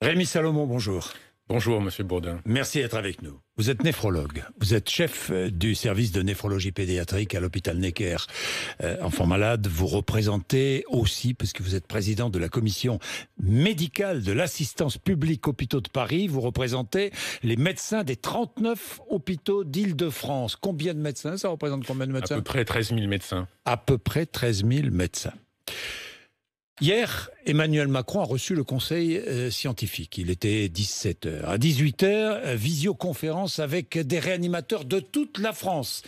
Rémi Salomon, bonjour. Bonjour, monsieur Bourdin. Merci d'être avec nous. Vous êtes néphrologue. Vous êtes chef du service de néphrologie pédiatrique à l'hôpital Necker. Enfants malades, vous représentez aussi, parce que vous êtes président de la commission médicale de l'assistance publique hôpitaux de Paris, vous représentez les médecins des 39 hôpitaux d'Île-de-France. Combien de médecins? Ça représente combien de médecins? À peu près 13 000 médecins. À peu près 13 000 médecins. Hier, Emmanuel Macron a reçu le conseil scientifique. Il était 17h. À 18h, visioconférence avec des réanimateurs de toute la France.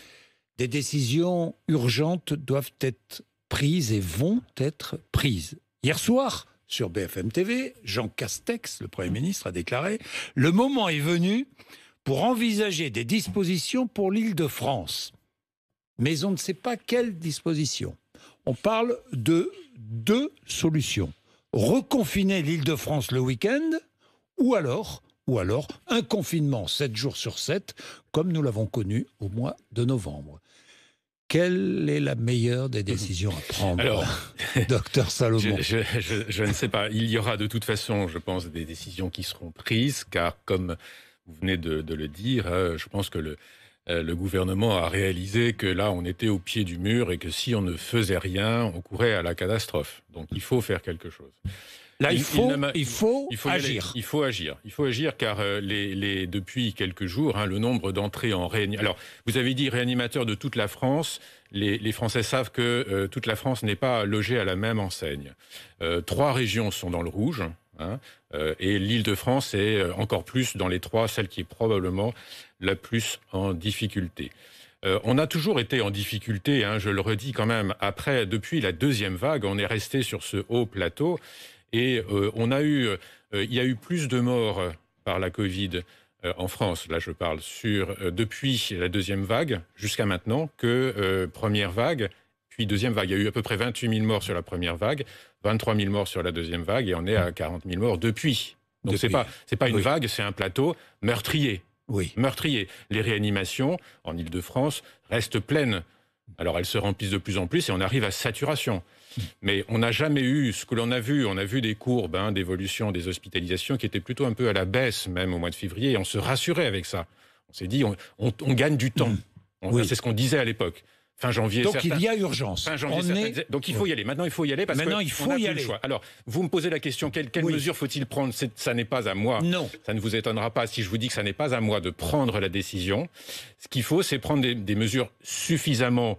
Des décisions urgentes doivent être prises et vont être prises. Hier soir, sur BFM TV, Jean Castex, le Premier ministre, a déclaré « Le moment est venu pour envisager des dispositions pour l'Île-de-France. » Mais on ne sait pas quelles dispositions. On parle de deux solutions. Reconfiner l'Île-de-France le week-end ou alors un confinement 7 jours sur 7, comme nous l'avons connu au mois de novembre. Quelle est la meilleure des décisions à prendre, alors, docteur Salomon? je ne sais pas. Il y aura de toute façon, je pense, des décisions qui seront prises, car comme vous venez de le dire, je pense que le gouvernement a réalisé que là, on était au pied du mur et que si on ne faisait rien, on courait à la catastrophe. Donc, il faut faire quelque chose. Là, il faut agir. Il faut agir car depuis quelques jours, le nombre d'entrées en réanimation... Alors, vous avez dit réanimateurs de toute la France. Les Français savent que toute la France n'est pas logée à la même enseigne. 3 régions sont dans le rouge. Et l'Île-de-France est encore plus dans les 3, celle qui est probablement la plus en difficulté. On a toujours été en difficulté, je le redis quand même, depuis la deuxième vague, on est resté sur ce haut plateau et il y a eu plus de morts par la Covid en France, là je parle, depuis la deuxième vague jusqu'à maintenant que première vague, puis deuxième vague. Il y a eu à peu près 28 000 morts sur la première vague, 23 000 morts sur la deuxième vague, et on est à 40 000 morts depuis. Donc c'est pas une vague, c'est un plateau meurtrier. Oui. Meurtrier. Les réanimations en Île-de-France restent pleines. Alors elles se remplissent de plus en plus et on arrive à saturation. Mais on n'a jamais eu ce que l'on a vu. On a vu des courbes d'évolution des hospitalisations qui étaient plutôt un peu à la baisse, même au mois de février, et on se rassurait avec ça. On s'est dit, on gagne du temps. C'est ce qu'on disait à l'époque. Fin janvier, donc il y a urgence. Donc il faut y aller. Maintenant il faut y aller parce qu'on n'a plus le choix. Alors vous me posez la question, quelle mesure faut-il prendre? Ça n'est pas à moi. Non. Ça ne vous étonnera pas si je vous dis que ça n'est pas à moi de prendre la décision. Ce qu'il faut, c'est prendre des mesures suffisamment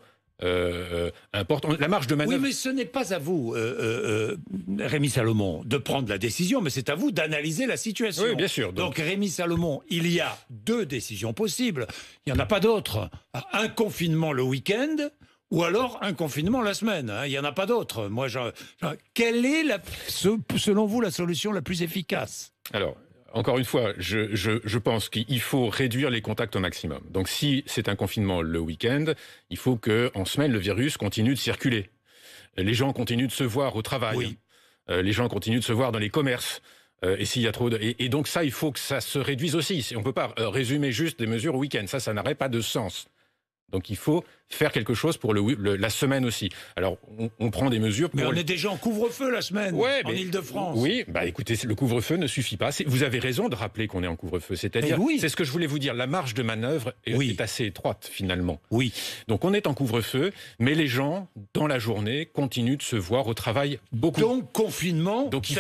importantes. La marge de manœuvre... Oui, mais ce n'est pas à vous, Rémi Salomon, de prendre la décision, mais c'est à vous d'analyser la situation. Oui, bien sûr. Donc Rémi Salomon, il y a 2 décisions possibles. Il n'y en a pas d'autres. Un confinement le week-end ou alors un confinement la semaine. Il n'y en a pas d'autre. Quelle est, selon vous, la solution la plus efficace? Alors, encore une fois, je pense qu'il faut réduire les contacts au maximum. Donc si c'est un confinement le week-end, il faut qu'en semaine, le virus continue de circuler. Les gens continuent de se voir au travail. Oui. Les gens continuent de se voir dans les commerces. Et s'il y a trop et donc ça, il faut que ça se réduise aussi. On ne peut pas résumer juste des mesures au week-end. Ça n'aurait pas de sens. Donc il faut faire quelque chose pour la semaine aussi. Alors on prend des mesures pour... Mais on est déjà en couvre-feu la semaine, en Île-de-France. Oui, écoutez, le couvre-feu ne suffit pas. Vous avez raison de rappeler qu'on est en couvre-feu. C'est-à-dire, c'est ce que je voulais vous dire, la marge de manœuvre est assez étroite finalement. Oui. Donc on est en couvre-feu, mais les gens, dans la journée, continuent de se voir au travail beaucoup. Donc confinement, donc il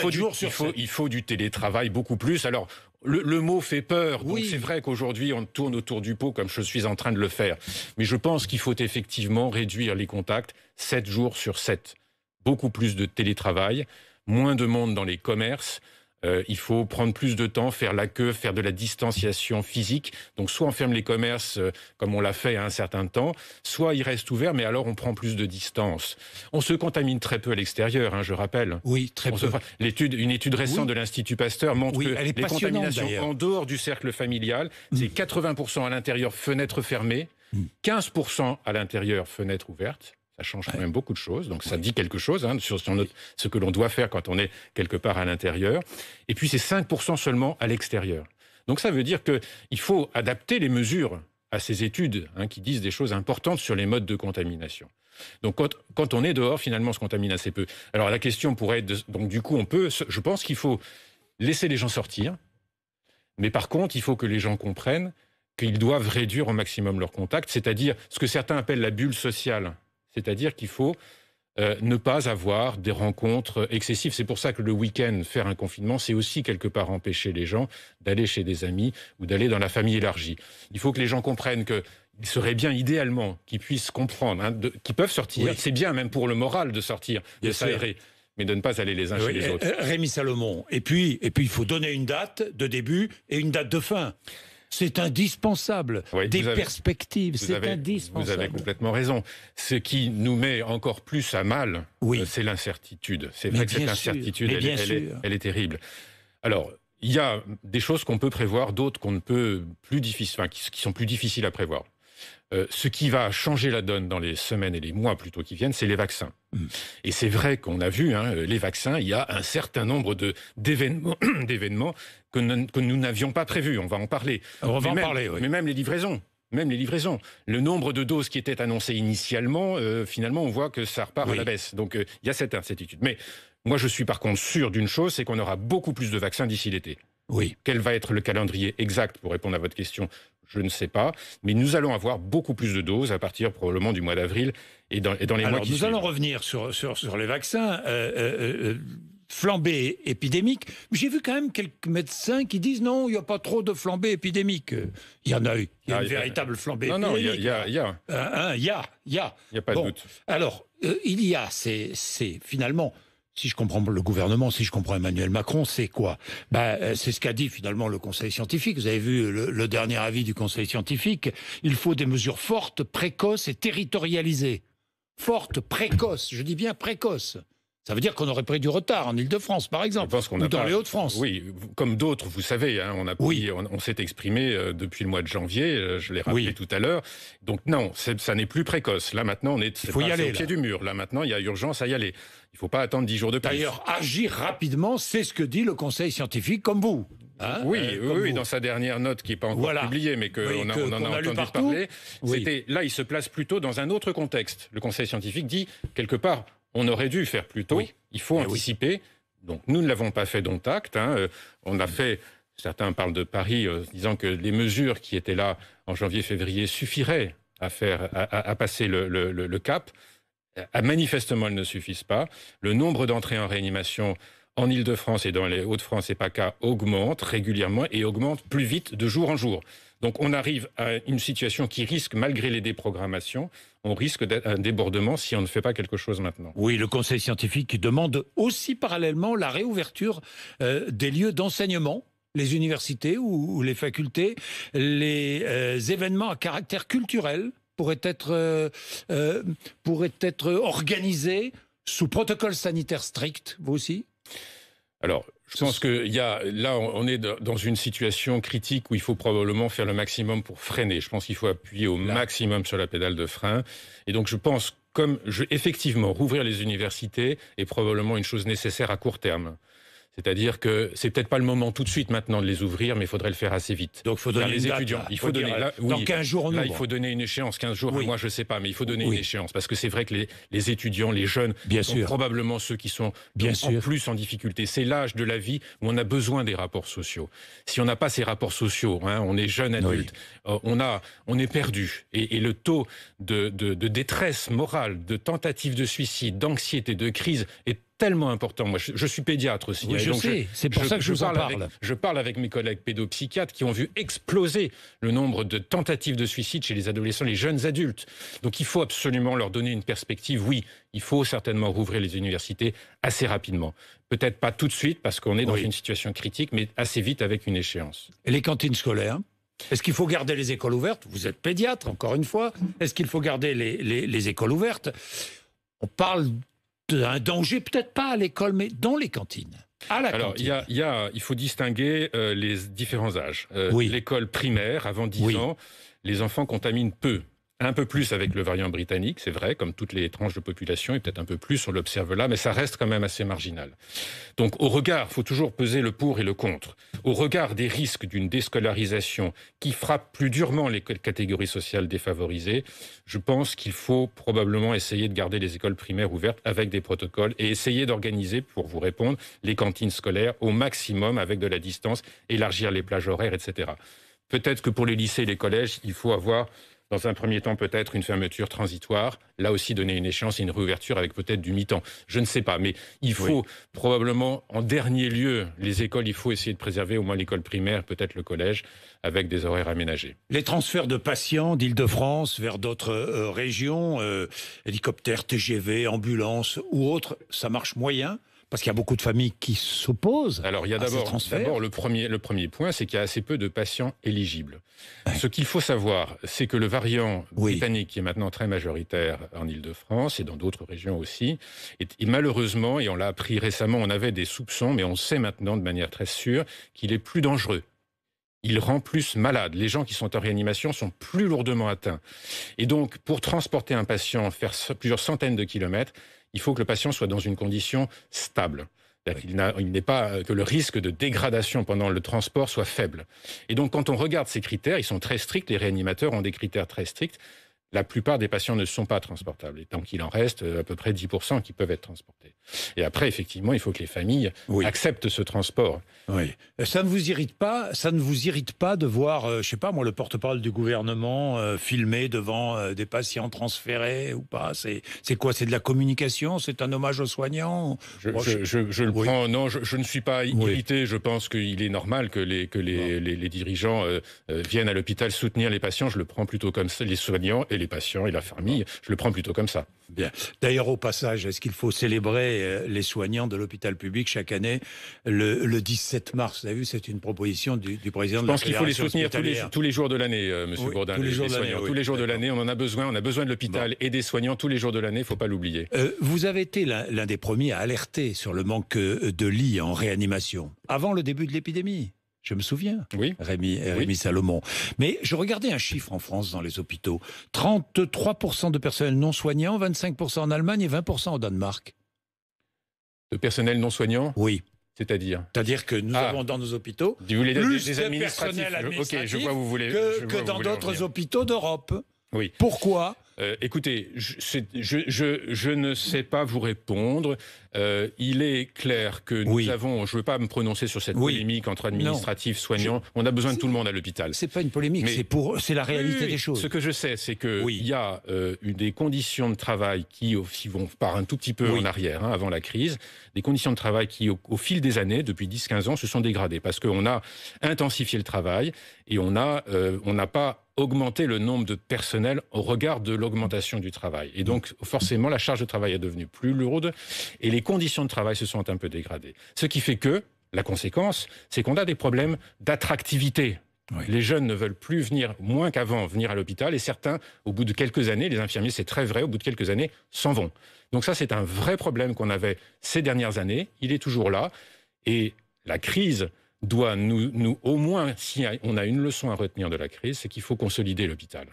faut du télétravail beaucoup plus. Alors... Le mot fait peur, donc c'est vrai qu'aujourd'hui on tourne autour du pot comme je suis en train de le faire. Mais je pense qu'il faut effectivement réduire les contacts 7 jours sur 7. Beaucoup plus de télétravail, moins de monde dans les commerces. Il faut prendre plus de temps, faire la queue, faire de la distanciation physique. Donc soit on ferme les commerces comme on l'a fait à un certain temps, soit ils restent ouverts, mais alors on prend plus de distance. On se contamine très peu à l'extérieur, je rappelle. Oui, très peu. Une étude récente de l'Institut Pasteur montre que les contaminations d'ailleurs. En dehors du cercle familial, c'est 80% à l'intérieur, fenêtres fermées, 15% à l'intérieur, fenêtres ouvertes. Ça change quand même beaucoup de choses, donc ça dit quelque chose sur ce que l'on doit faire quand on est quelque part à l'intérieur. Et puis c'est 5% seulement à l'extérieur. Donc ça veut dire qu'il faut adapter les mesures à ces études qui disent des choses importantes sur les modes de contamination. Donc quand on est dehors, finalement, on se contamine assez peu. Alors la question pourrait être, donc du coup, je pense qu'il faut laisser les gens sortir, mais par contre, il faut que les gens comprennent qu'ils doivent réduire au maximum leurs contacts, c'est-à-dire ce que certains appellent la bulle sociale, c'est-à-dire qu'il faut ne pas avoir des rencontres excessives. C'est pour ça que le week-end, faire un confinement, c'est aussi quelque part empêcher les gens d'aller chez des amis ou d'aller dans la famille élargie. Il faut que les gens comprennent qu'il serait bien idéalement qu'ils puissent comprendre, qu'ils peuvent sortir. Oui. C'est bien même pour le moral de sortir, de s'aérer, mais de ne pas aller les uns chez les autres. Rémi Salomon, et puis il faut donner une date de début et une date de fin. C'est indispensable. Oui, perspectives, c'est indispensable. Vous avez complètement raison. Ce qui nous met encore plus à mal, c'est l'incertitude. C'est vrai que cette incertitude, elle est terrible. Alors, il y a des choses qu'on peut prévoir, d'autres qu'on ne peut plus qui sont plus difficiles à prévoir. Ce qui va changer la donne dans les semaines et les mois plutôt qui viennent, c'est les vaccins. Et c'est vrai qu'on a vu, les vaccins, il y a un certain nombre d'événements que nous n'avions pas prévus. On va en parler. Mais même les livraisons. Le nombre de doses qui étaient annoncées initialement, finalement, on voit que ça repart à la baisse. Donc, il y a cette incertitude. Mais moi, je suis par contre sûr d'une chose, c'est qu'on aura beaucoup plus de vaccins d'ici l'été. Oui. Quel va être le calendrier exact pour répondre à votre question ? Je ne sais pas, mais nous allons avoir beaucoup plus de doses à partir probablement du mois d'avril et dans les mois qui suivent. Nous allons revenir sur les vaccins. Flambée épidémique. J'ai vu quand même quelques médecins qui disent non, il n'y a pas trop de flambée épidémique. Il y en a eu. Il y a une véritable flambée épidémique. Non, il y a. Il y a. Il n'y a pas de doute. Alors, il y a, c'est finalement... Si je comprends le gouvernement, si je comprends Emmanuel Macron, c'est quoi ? C'est ce qu'a dit finalement le Conseil scientifique. Vous avez vu le dernier avis du Conseil scientifique. Il faut des mesures fortes, précoces et territorialisées. Fortes, précoces, je dis bien précoces. Ça veut dire qu'on aurait pris du retard en Île-de-France, par exemple, ou dans les Hauts-de-France. Oui, comme d'autres, vous savez, on s'est exprimé depuis le mois de janvier, je l'ai rappelé tout à l'heure. Donc non, ça n'est plus précoce. Là maintenant, il faut y aller au pied du mur. Là maintenant, il y a urgence à y aller. Il ne faut pas attendre 10 jours de plus. D'ailleurs, agir rapidement, c'est ce que dit le Conseil scientifique, comme vous. Oui, dans sa dernière note qui n'est pas encore publiée, mais qu'on en a entendu parler. Là, il se place plutôt dans un autre contexte. Le Conseil scientifique dit, quelque part, on aurait dû faire plus tôt, il faut anticiper. Donc nous ne l'avons pas fait, dont acte. On a fait, certains parlent de Paris, disant que les mesures qui étaient là en janvier-février suffiraient à passer le cap. Manifestement, elles ne suffisent pas. Le nombre d'entrées en réanimation en Île-de-France et dans les Hauts-de-France et PACA augmente régulièrement et augmente plus vite de jour en jour. Donc on arrive à une situation qui risque, malgré les déprogrammations, on risque un débordement si on ne fait pas quelque chose maintenant. Oui, le Conseil scientifique demande aussi parallèlement la réouverture des lieux d'enseignement, les universités ou les facultés, les événements à caractère culturel pourraient être organisés sous protocole sanitaire strict, vous aussi ? Alors, je pense que là, on est dans une situation critique où il faut probablement faire le maximum pour freiner. Je pense qu'il faut appuyer au maximum sur la pédale de frein. Et donc, je pense, effectivement, rouvrir les universités est probablement une chose nécessaire à court terme. C'est-à-dire que c'est peut-être pas le moment tout de suite maintenant de les ouvrir, mais il faudrait le faire assez vite. Donc il faut donner les étudiants. Il faut donner dans 15 jours on ouvre. Là, il faut donner une échéance. 15 jours, moi je sais pas, mais il faut donner une échéance parce que c'est vrai que les étudiants, les jeunes, sont probablement ceux qui sont plus en difficulté. C'est l'âge de la vie où on a besoin des rapports sociaux. Si on n'a pas ces rapports sociaux, on est jeune adulte, on est perdu. Et le taux de détresse morale, de tentative de suicide, d'anxiété, de crise est tellement important. Moi, je suis pédiatre aussi. Oui, je sais. C'est pour ça que je vous en parle. Je parle avec mes collègues pédopsychiatres qui ont vu exploser le nombre de tentatives de suicide chez les adolescents, les jeunes adultes. Donc, il faut absolument leur donner une perspective. Oui, il faut certainement rouvrir les universités assez rapidement. Peut-être pas tout de suite, parce qu'on est dans une situation critique, mais assez vite avec une échéance. Et les cantines scolaires ? Est-ce qu'il faut garder les écoles ouvertes ? Vous êtes pédiatre, encore une fois. Est-ce qu'il faut garder les écoles ouvertes ? On parle d'un danger, peut-être pas à l'école, mais dans les cantines. Alors, il faut distinguer les différents âges. L'école primaire, avant 10 ans, les enfants contaminent peu. Un peu plus avec le variant britannique, c'est vrai, comme toutes les tranches de population, et peut-être un peu plus, on l'observe là, mais ça reste quand même assez marginal. Donc au regard, il faut toujours peser le pour et le contre. Au regard des risques d'une déscolarisation qui frappe plus durement les catégories sociales défavorisées, je pense qu'il faut probablement essayer de garder les écoles primaires ouvertes avec des protocoles et essayer d'organiser, pour vous répondre, les cantines scolaires au maximum avec de la distance, élargir les plages horaires, etc. Peut-être que pour les lycées et les collèges, il faut avoir, dans un premier temps, peut-être une fermeture transitoire. Là aussi, donner une échéance et une réouverture avec peut-être du mi-temps. Je ne sais pas, mais il faut probablement, en dernier lieu, les écoles, il faut essayer de préserver au moins l'école primaire, peut-être le collège, avec des horaires aménagés. Les transferts de patients d'Île-de-France vers d'autres régions, hélicoptères, TGV, ambulances ou autres, ça marche moyen? Parce qu'il y a beaucoup de familles qui s'opposent. Alors, il y a d'abord le premier point, c'est qu'il y a assez peu de patients éligibles. Ouais. Ce qu'il faut savoir, c'est que le variant britannique, qui est maintenant très majoritaire en Île-de-France et dans d'autres régions aussi, et malheureusement, et on l'a appris récemment, on avait des soupçons, mais on sait maintenant de manière très sûre qu'il est plus dangereux. Il rend plus malade. Les gens qui sont en réanimation sont plus lourdement atteints. Et donc, pour transporter un patient, faire plusieurs centaines de kilomètres, il faut que le patient soit dans une condition stable. Il n'est pas que le risque de dégradation pendant le transport soit faible. Et donc, quand on regarde ces critères, ils sont très stricts. Les réanimateurs ont des critères très stricts. La plupart des patients ne sont pas transportables. Et donc, il en reste à peu près 10% qui peuvent être transportés. Et après, effectivement, il faut que les familles acceptent ce transport. Oui. Ça ne vous irrite pas, de voir, je sais pas moi, le porte-parole du gouvernement filmer devant des patients transférés ou pas? C'est quoi? C'est de la communication? C'est un hommage aux soignants? Je le prends. Non, je ne suis pas irrité. Je pense qu'il est normal que les dirigeants viennent à l'hôpital soutenir les patients. Je le prends plutôt comme ça, les soignants et les patients et la famille. Je le prends plutôt comme ça. Bien. D'ailleurs, au passage, est-ce qu'il faut célébrer les soignants de l'hôpital public chaque année le 17 mars? Vous avez vu, c'est une proposition du président de la Fédération. Je pense qu'il faut les soutenir tous les jours de l'année, Monsieur Bourdin. Tous les jours de l'année, on en a besoin. On a besoin de l'hôpital et des soignants tous les jours de l'année. Il ne faut pas l'oublier. Vous avez été l'un des premiers à alerter sur le manque de lits en réanimation avant le début de l'épidémie. Je me souviens, Rémi Salomon. Mais je regardais un chiffre en France dans les hôpitaux. 33% de personnel non soignant, 25% en Allemagne et 20% au Danemark. De personnel non soignant? Oui. C'est-à-dire que nous avons dans nos hôpitaux plus de personnel administratif je vois où vous voulez, que dans d'autres hôpitaux d'Europe. Oui. Pourquoi? Écoutez, je ne sais pas vous répondre. Il est clair que nous avons... Je ne veux pas me prononcer sur cette polémique entre administratifs, soignants. On a besoin de tout le monde à l'hôpital. C'est pas une polémique, c'est la réalité des choses. Ce que je sais, c'est qu'il y a des conditions de travail qui vont par un tout petit peu en arrière, avant la crise, des conditions de travail qui, au fil des années, depuis 10-15 ans, se sont dégradées. Parce qu'on a intensifié le travail et on n'a pas augmenter le nombre de personnel au regard de l'augmentation du travail. Et donc, forcément, la charge de travail est devenue plus lourde et les conditions de travail se sont un peu dégradées. Ce qui fait que, la conséquence, c'est qu'on a des problèmes d'attractivité. Les jeunes ne veulent plus moins qu'avant, venir à l'hôpital et certains, au bout de quelques années, les infirmiers, c'est très vrai, au bout de quelques années, s'en vont. Donc ça, c'est un vrai problème qu'on avait ces dernières années. Il est toujours là et la crise doit nous au moins, si on a une leçon à retenir de la crise, c'est qu'il faut consolider l'hôpital.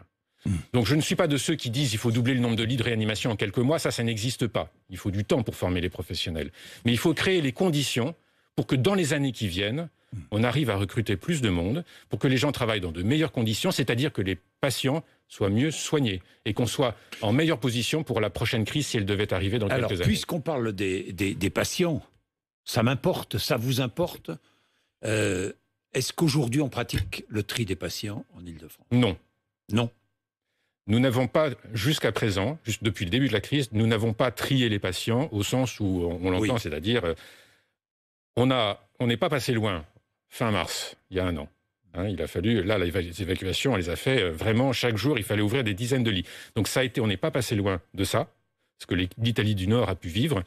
Donc je ne suis pas de ceux qui disent qu'il faut doubler le nombre de lits de réanimation en quelques mois, ça n'existe pas. Il faut du temps pour former les professionnels. Mais il faut créer les conditions pour que dans les années qui viennent, on arrive à recruter plus de monde, pour que les gens travaillent dans de meilleures conditions, c'est-à-dire que les patients soient mieux soignés et qu'on soit en meilleure position pour la prochaine crise si elle devait arriver dans quelques années. Puisqu'on parle des patients, ça m'importe, ça vous importe. Est-ce qu'aujourd'hui on pratique le tri des patients en Île-de-France? Non. Nous n'avons pas, jusqu'à présent, juste depuis le début de la crise, nous n'avons pas trié les patients au sens où on l'entend, c'est-à-dire on n'est pas passé loin fin mars, il y a un an. Il a fallu, là, les évacuations, on les a fait vraiment chaque jour, il fallait ouvrir des dizaines de lits. Donc on n'est pas passé loin de ça. Ce que l'Italie du Nord a pu vivre.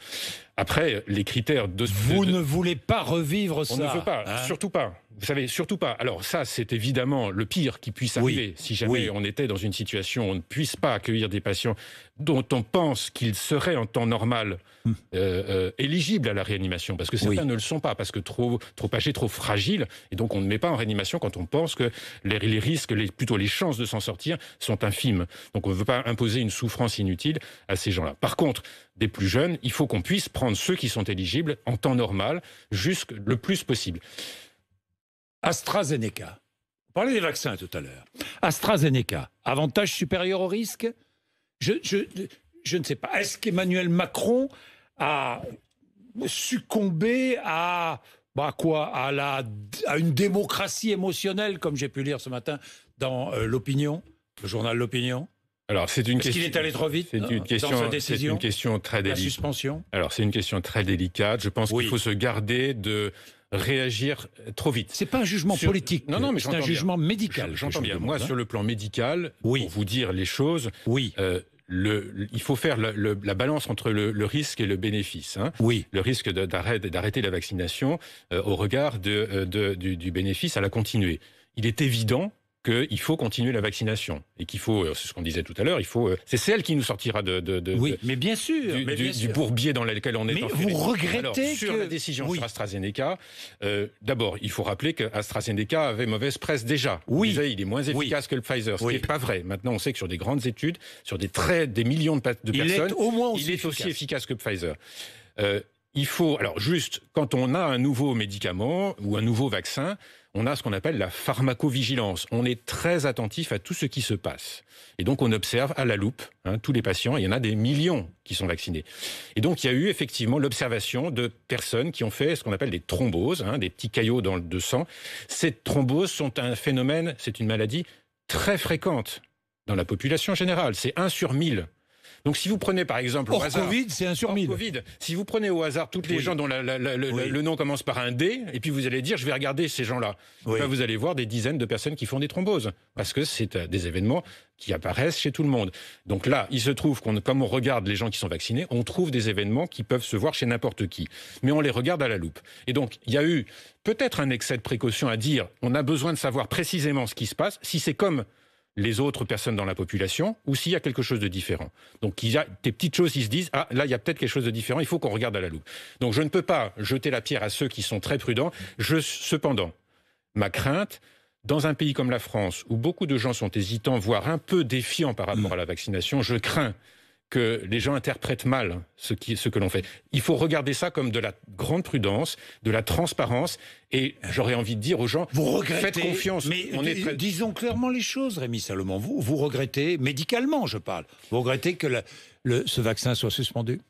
Après, les critères de... Vous ne voulez pas revivre ça? On ne veut pas, surtout pas. vous savez, surtout pas. Alors ça, c'est évidemment le pire qui puisse arriver. Si jamais on était dans une situation où on ne puisse pas accueillir des patients dont on pense qu'ils seraient en temps normal éligibles à la réanimation, parce que certains ne le sont pas, parce que trop âgés, trop fragiles, et donc on ne met pas en réanimation quand on pense que les risques, plutôt les chances de s'en sortir sont infimes. Donc on ne veut pas imposer une souffrance inutile à ces gens-là. Par contre, des plus jeunes, il faut qu'on puisse prendre ceux qui sont éligibles en temps normal, jusque le plus possible. AstraZeneca. On parlait des vaccins tout à l'heure. AstraZeneca, avantage supérieur au risque ? Je ne sais pas. Est-ce qu'Emmanuel Macron a succombé à une démocratie émotionnelle, comme j'ai pu lire ce matin dans l'Opinion, le journal L'Opinion ? Alors, c'est une question. Est-ce qu'il est allé trop vite dans sa décision ? C'est une question très délicate. La suspension ? Alors, c'est une question très délicate. Je pense qu'il faut se garder de réagir trop vite. C'est pas un jugement politique. Non, mais c'est un jugement médical. J'entends bien. Moi, sur le plan médical, pour vous dire les choses, il faut faire la balance entre le risque et le bénéfice. Le risque d'arrêter la vaccination au regard du bénéfice à la continuer. Il est évident qu'il faut continuer la vaccination et qu'il faut, c'est ce qu'on disait tout à l'heure, c'est celle qui nous sortira mais bien sûr, du bourbier dans lequel on est enfermé. Mais vous regrettez Alors, sur la décision sur AstraZeneca, d'abord, il faut rappeler qu'AstraZeneca avait mauvaise presse déjà. Il est moins efficace que le Pfizer, ce qui n'est pas vrai. Maintenant, on sait que sur des grandes études, sur des millions de personnes, il est aussi efficace que Pfizer. Il faut, alors juste, quand on a un nouveau médicament ou un nouveau vaccin, on a ce qu'on appelle la pharmacovigilance. On est très attentif à tout ce qui se passe. Et donc, on observe à la loupe tous les patients. Il y en a des millions qui sont vaccinés. Et donc, il y a eu effectivement l'observation de personnes qui ont fait ce qu'on appelle des thromboses, des petits caillots dans le sang. Ces thromboses sont un phénomène, c'est une maladie très fréquente dans la population générale. C'est 1 sur 1000. Donc, si vous prenez par exemple au hasard... Covid, c'est 1 sur 1000. Si vous prenez au hasard toutes les gens dont le nom commence par un D, et puis vous allez dire, je vais regarder ces gens-là. Là, vous allez voir des dizaines de personnes qui font des thromboses, parce que c'est des événements qui apparaissent chez tout le monde. Donc là, il se trouve comme on regarde les gens qui sont vaccinés, on trouve des événements qui peuvent se voir chez n'importe qui. Mais on les regarde à la loupe. Et donc, il y a eu peut-être un excès de précaution à dire, on a besoin de savoir précisément ce qui se passe, si c'est comme les autres personnes dans la population, ou s'il y a quelque chose de différent. Donc il y a des petites choses qui se disent, là il y a peut-être quelque chose de différent, il faut qu'on regarde à la loupe. Donc je ne peux pas jeter la pierre à ceux qui sont très prudents. Cependant, ma crainte, dans un pays comme la France, où beaucoup de gens sont hésitants, voire un peu défiants par rapport à la vaccination, je crains que les gens interprètent mal ce que l'on fait. Il faut regarder ça comme de la grande prudence, de la transparence, et j'aurais envie de dire aux gens, faites confiance. Mais disons clairement les choses, Rémi Salomon. Vous regrettez, médicalement je parle, vous regrettez que ce vaccin soit suspendu ?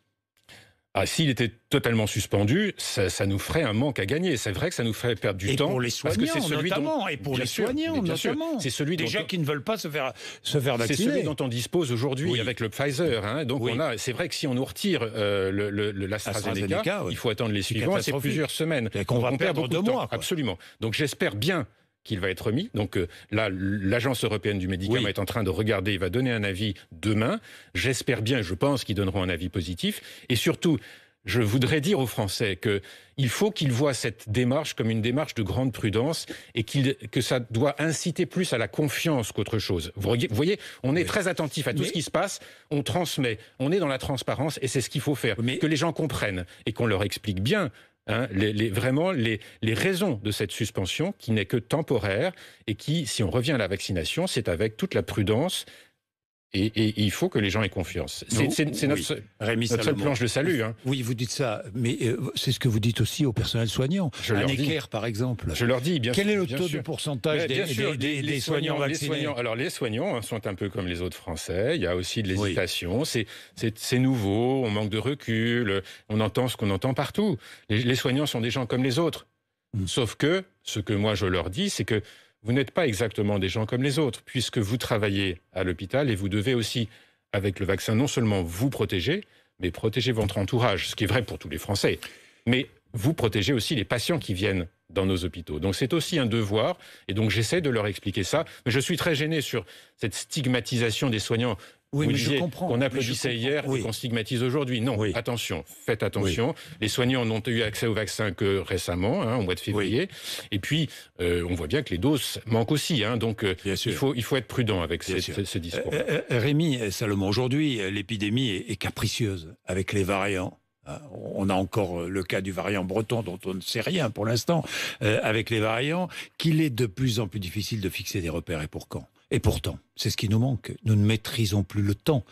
S'il était totalement suspendu, ça nous ferait un manque à gagner. C'est vrai que ça nous ferait perdre du temps. Et pour les soignants, notamment. Et pour les soignants, notamment. C'est celui déjà qui ne veulent pas se faire vacciner. C'est celui dont on dispose aujourd'hui avec le Pfizer. Donc c'est vrai que si on nous retire l'AstraZeneca, il faut attendre les suivants. C'est plusieurs semaines. Et qu'on va perdre 2 mois. Absolument. Donc j'espère bien qu'il va être remis. Donc là, l'Agence européenne du médicament est en train de regarder, il va donner un avis demain. J'espère bien, je pense qu'ils donneront un avis positif. Et surtout, je voudrais dire aux Français qu'il faut qu'ils voient cette démarche comme une démarche de grande prudence et que ça doit inciter plus à la confiance qu'autre chose. Vous voyez, on est très attentif à tout ce qui se passe, on transmet, on est dans la transparence et c'est ce qu'il faut faire. Que les gens comprennent et qu'on leur explique bien vraiment les raisons de cette suspension qui n'est que temporaire et qui, si on revient à la vaccination, c'est avec toute la prudence et il faut que les gens aient confiance. C'est notre seule planche de salut. Oui, vous dites ça, mais c'est ce que vous dites aussi au personnel soignant. Un équerre, par exemple. Je leur dis, bien sûr. Quel est le taux de pourcentage des soignants vaccinés ? Alors, les soignants sont un peu comme les autres Français. Il y a aussi de l'hésitation. C'est nouveau, on manque de recul, on entend ce qu'on entend partout. Les soignants sont des gens comme les autres. Sauf que, ce que moi je leur dis, c'est que vous n'êtes pas exactement des gens comme les autres, puisque vous travaillez à l'hôpital et vous devez aussi, avec le vaccin, non seulement vous protéger, mais protéger votre entourage, ce qui est vrai pour tous les Français. Mais vous protégez aussi les patients qui viennent dans nos hôpitaux. Donc c'est aussi un devoir, et donc j'essaie de leur expliquer ça. Mais je suis très gêné sur cette stigmatisation des soignants. Oui, vous mais disiez je comprends. qu'on applaudissait hier et qu'on stigmatise aujourd'hui. Non, attention, faites attention. Oui. Les soignants n'ont eu accès au vaccin que récemment, au mois de février. Oui. Et puis, on voit bien que les doses manquent aussi. Donc, il faut être prudent avec ce discours. Rémi Salomon, aujourd'hui, l'épidémie est capricieuse avec les variants. On a encore le cas du variant breton dont on ne sait rien pour l'instant, avec les variants, qu'il est de plus en plus difficile de fixer des repères et pour quand. Et pourtant, c'est ce qui nous manque. Nous ne maîtrisons plus le temps.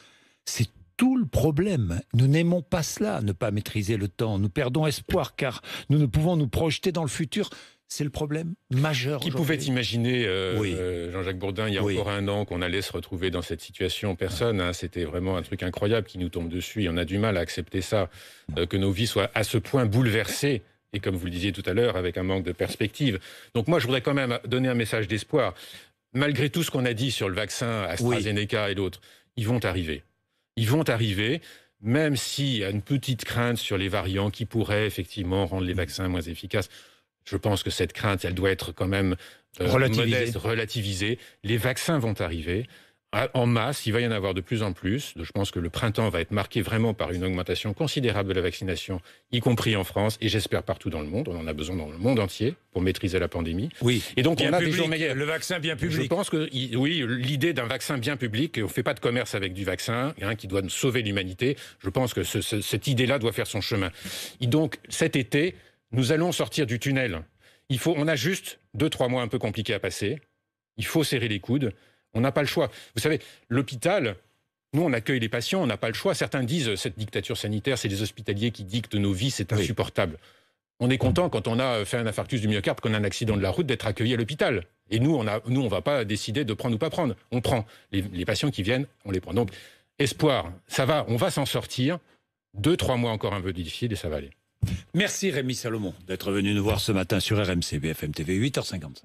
C'est tout le problème. Nous n'aimons pas cela, ne pas maîtriser le temps. Nous perdons espoir car nous ne pouvons nous projeter dans le futur. C'est le problème majeur. Qui pouvait imaginer, Jean-Jacques Bourdin, il y a encore un an, qu'on allait se retrouver dans cette situation? Personne. C'était vraiment un truc incroyable qui nous tombe dessus. Et on a du mal à accepter ça, que nos vies soient à ce point bouleversées. Et comme vous le disiez tout à l'heure, avec un manque de perspective. Donc moi, je voudrais quand même donner un message d'espoir. Malgré tout ce qu'on a dit sur le vaccin AstraZeneca et d'autres, ils vont arriver. Ils vont arriver, même s'il y a une petite crainte sur les variants qui pourraient effectivement rendre les vaccins moins efficaces. Je pense que cette crainte, elle doit être quand même modeste, relativisée. Les vaccins vont arriver en masse, il va y en avoir de plus en plus. Je pense que le printemps va être marqué vraiment par une augmentation considérable de la vaccination, y compris en France, et j'espère partout dans le monde. On en a besoin dans le monde entier pour maîtriser la pandémie. Oui. Et donc bien on a public, des jours meilleurs. Le vaccin bien public. Je pense que oui, l'idée d'un vaccin bien public, on ne fait pas de commerce avec du vaccin, qui doit nous sauver l'humanité. Je pense que cette idée-là doit faire son chemin. Et donc cet été, nous allons sortir du tunnel. On a juste 2-3 mois un peu compliqués à passer. Il faut serrer les coudes. On n'a pas le choix. Vous savez, l'hôpital, nous, on accueille les patients, on n'a pas le choix. Certains disent, cette dictature sanitaire, c'est les hospitaliers qui dictent nos vies, c'est insupportable. On est content quand on a fait un infarctus du myocarde, qu'on a un accident de la route, d'être accueilli à l'hôpital. Et nous, on va pas décider de prendre ou pas prendre. On prend. Les patients qui viennent, on les prend. Donc, espoir, ça va, on va s'en sortir. 2-3 mois encore un peu difficiles et ça va aller. Merci Rémi Salomon d'être venu nous voir ce matin sur RMC BFM TV, 8h55.